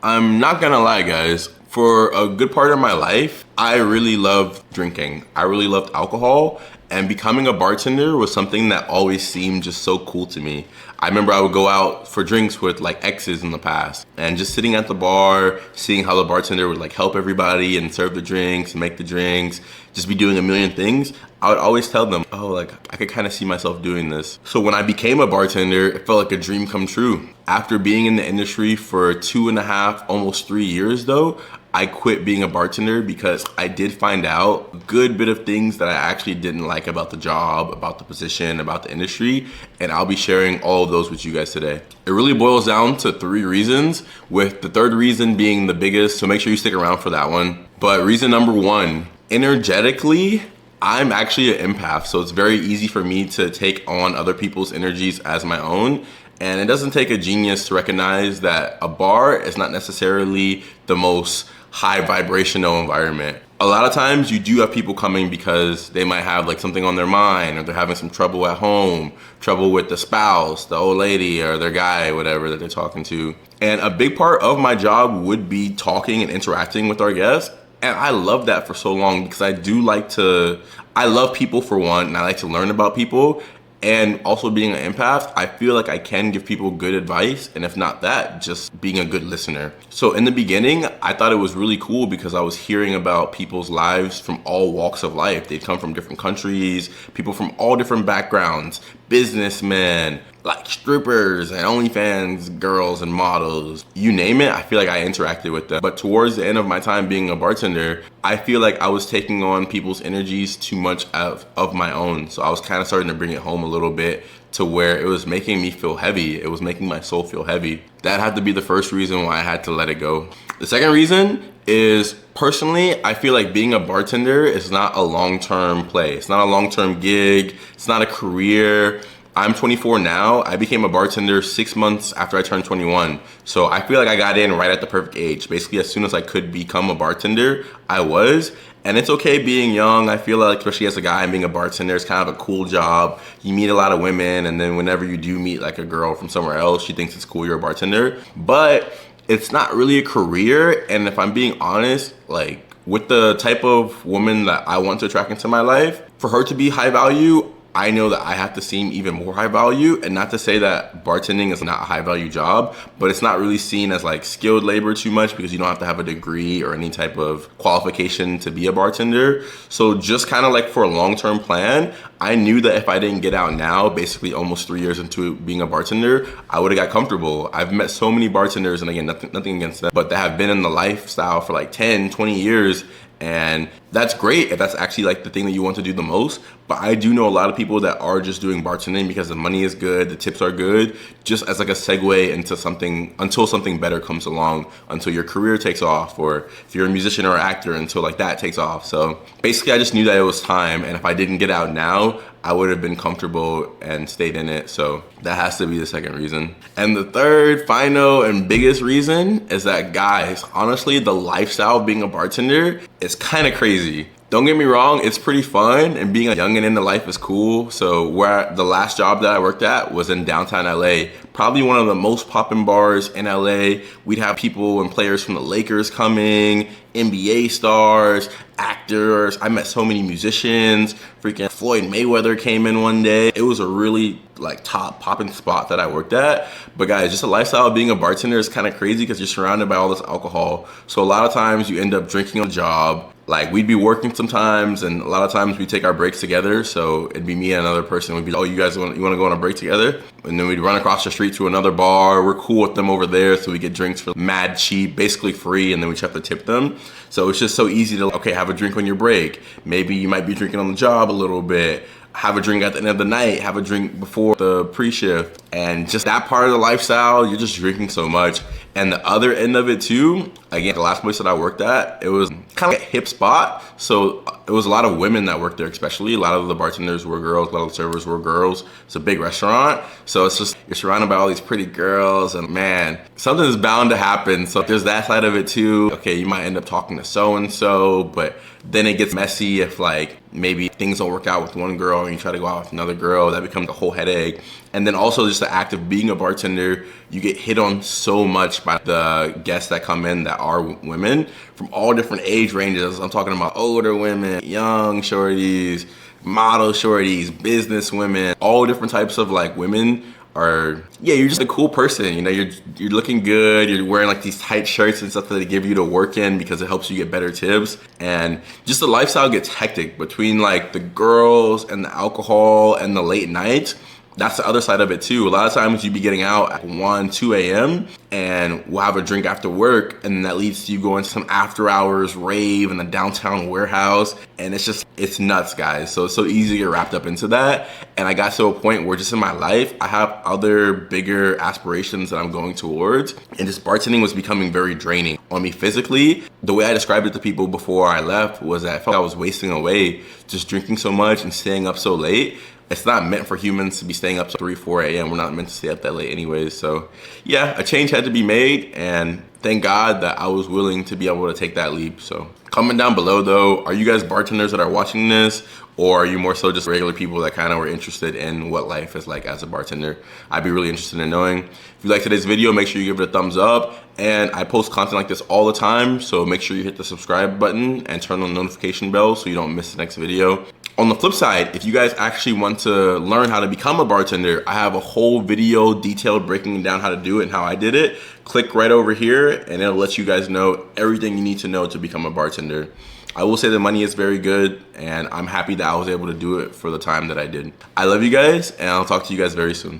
I'm not gonna lie, guys. For a good part of my life, I really loved drinking. I really loved alcohol, and becoming a bartender was something that always seemed just so cool to me. I remember I would go out for drinks with like exes in the past, and just sitting at the bar, seeing how the bartender would like help everybody and serve the drinks, make the drinks, just be doing a million things. I would always tell them, oh, like I could kind of see myself doing this. So when I became a bartender, it felt like a dream come true. After being in the industry for 2.5, almost 3 years though, I quit being a bartender because I did find out a good bit of things that I actually didn't like about the job, about the position, about the industry, and I'll be sharing all of those with you guys today. It really boils down to 3 reasons, with the third reason being the biggest, so make sure you stick around for that one. But reason number 1, energetically, I'm actually an empath, so it's very easy for me to take on other people's energies as my own. And it doesn't take a genius to recognize that a bar is not necessarily the most high vibrational environment. A lot of times you do have people coming because they might have like something on their mind, or they're having some trouble at home, trouble with the spouse, the old lady, or their guy, whatever that they're talking to. And a big part of my job would be talking and interacting with our guests. And I love that for so long because I love people for one, and I like to learn about people. And also being an empath, I feel like I can give people good advice, and if not that, just being a good listener. So in the beginning, I thought it was really cool because I was hearing about people's lives from all walks of life. They'd come from different countries, people from all different backgrounds, businessmen, like strippers and OnlyFans girls and models, you name it. I feel like I interacted with them. But towards the end of my time being a bartender, I feel like I was taking on people's energies too much of my own. So I was kind of starting to bring it home a little bit to where it was making me feel heavy. It was making my soul feel heavy. That had to be the first reason why I had to let it go. The second reason is, personally, I feel like being a bartender is not a long-term play. It's not a long-term gig. It's not a career. I'm 24 now. I became a bartender 6 months after I turned 21. So I feel like I got in right at the perfect age. Basically, as soon as I could become a bartender, I was. And it's okay being young. I feel like, especially as a guy, being a bartender is kind of a cool job. You meet a lot of women, and then whenever you do meet like a girl from somewhere else, she thinks it's cool you're a bartender. But it's not really a career. And if I'm being honest, like with the type of woman that I want to attract into my life, for her to be high value, I know that I have to seem even more high value. And not to say that bartending is not a high value job, but it's not really seen as like skilled labor too much because you don't have to have a degree or any type of qualification to be a bartender. So just kind of like for a long-term plan, I knew that if I didn't get out now, basically almost 3 years into being a bartender, I would have got comfortable. I've met so many bartenders, and again, nothing against them, but that have been in the lifestyle for like 10, 20 years. And that's great if that's actually like the thing that you want to do the most. But I do know a lot of people that are just doing bartending because the money is good, the tips are good, just as like a segue into something until something better comes along, until your career takes off, or if you're a musician or actor, until like that takes off. So basically I just knew that it was time, and if I didn't get out now, I would have been comfortable and stayed in it. So that has to be the second reason. And the third, final, and biggest reason is that, guys, honestly, the lifestyle of being a bartender is kind of crazy. Don't get me wrong, it's pretty fun, and being a young and into life is cool. So the last job that I worked at was in downtown LA, probably one of the most poppin' bars in LA. We'd have people and players from the Lakers coming, NBA stars, actors. I met so many musicians. Freaking Floyd Mayweather came in one day. It was a really like top poppin' spot that I worked at. But guys, just the lifestyle of being a bartender is kind of crazy because you're surrounded by all this alcohol. So a lot of times you end up drinking on the job. Like we'd be working sometimes, and a lot of times we take our breaks together. So it'd be me and another person. We'd be, oh, you want to go on a break together? And then we'd run across the street to another bar. We're cool with them over there, so we get drinks for mad cheap, basically free, and then we just have to tip them. So it's just so easy to, okay, have a drink on your break. Maybe you might be drinking on the job a little bit. Have a drink at the end of the night, have a drink before the pre-shift. And just that part of the lifestyle, you're just drinking so much. And the other end of it too, again, the last place that I worked at, it was kind of like a hip spot. So it was a lot of women that worked there, especially. A lot of the bartenders were girls, a lot of the servers were girls. It's a big restaurant. So it's just, you're surrounded by all these pretty girls, and man, something's bound to happen. So there's that side of it too. Okay, you might end up talking to so-and-so, but then it gets messy if like maybe things don't work out with one girl and you try to go out with another girl. That becomes a whole headache. And then also just the act of being a bartender, you get hit on so much by the guests that come in that are women from all different age ranges. I'm talking about older women, young shorties, model shorties, business women, all different types of like women. Or yeah, you're just a cool person, you know, you're looking good, you're wearing like these tight shirts and stuff that they give you to work in because it helps you get better tips. And just the lifestyle gets hectic between like the girls and the alcohol and the late nights. That's the other side of it too. A lot of times you be getting out at 1, 2 a.m. and we'll have a drink after work, and that leads to you going to some after hours rave in the downtown warehouse. And it's nuts, guys. So it's so easy to get wrapped up into that. And I got to a point where just in my life, I have other bigger aspirations that I'm going towards. And just bartending was becoming very draining on me physically. The way I described it to people before I left was that I felt like I was wasting away just drinking so much and staying up so late. It's not meant for humans to be staying up to 3, 4 a.m. We're not meant to stay up that late anyways. So yeah, a change had to be made, and thank God that I was willing to be able to take that leap. So comment down below though, are you guys bartenders that are watching this? Or are you more so just regular people that kind of were interested in what life is like as a bartender? I'd be really interested in knowing. If you like today's video, make sure you give it a thumbs up. And I post content like this all the time, so make sure you hit the subscribe button and turn on the notification bell so you don't miss the next video. On the flip side, if you guys actually want to learn how to become a bartender, I have a whole video detailed breaking down how to do it and how I did it. Click right over here and it'll let you guys know everything you need to know to become a bartender. I will say the money is very good, and I'm happy that I was able to do it for the time that I did. I love you guys, and I'll talk to you guys very soon.